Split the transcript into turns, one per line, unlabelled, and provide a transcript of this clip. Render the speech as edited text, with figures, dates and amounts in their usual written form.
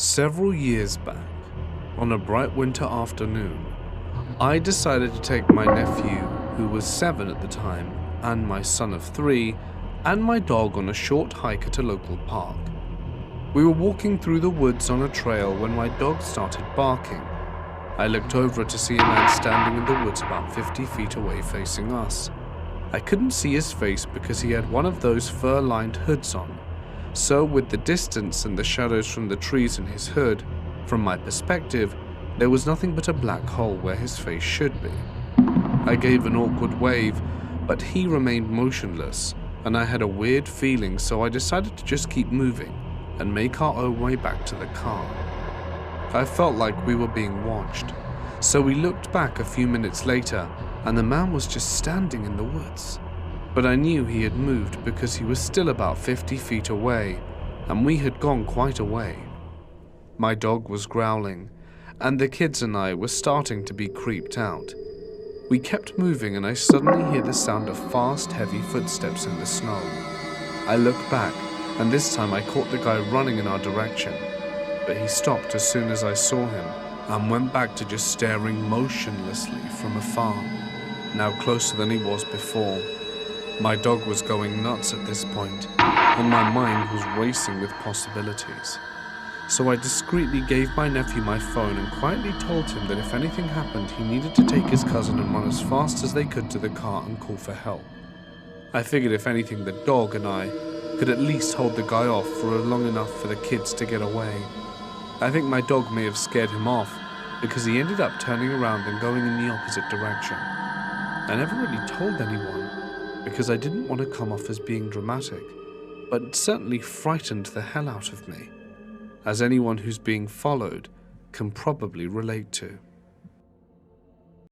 Several years back, on a bright winter afternoon, I decided to take my nephew, who was 7 at the time, and my son of 3, and my dog on a short hike at a local park. We were walking through the woods on a trail when my dog started barking. I looked over to see a man standing in the woods about 50 feet away facing us. I couldn't see his face because he had one of those fur-lined hoods on. So with the distance and the shadows from the trees in his hood, from my perspective, there was nothing but a black hole where his face should be. I gave an awkward wave, but he remained motionless, and I had a weird feeling, so I decided to just keep moving and make our own way back to the car. I felt like we were being watched, so we looked back a few minutes later, and the man was just standing in the woods. But I knew he had moved because he was still about 50 feet away, and we had gone quite a way. My dog was growling, and the kids and I were starting to be creeped out. We kept moving, and I suddenly hear the sound of fast, heavy footsteps in the snow. I looked back, and this time I caught the guy running in our direction, but he stopped as soon as I saw him and went back to just staring motionlessly from afar, now closer than he was before. My dog was going nuts at this point, and my mind was racing with possibilities. So I discreetly gave my nephew my phone and quietly told him that if anything happened, he needed to take his cousin and run as fast as they could to the car and call for help. I figured if anything, the dog and I could at least hold the guy off for long enough for the kids to get away. I think my dog may have scared him off because he ended up turning around and going in the opposite direction. I never really told anyone, because I didn't want to come off as being dramatic, but it certainly frightened the hell out of me, as anyone who's being followed can probably relate to.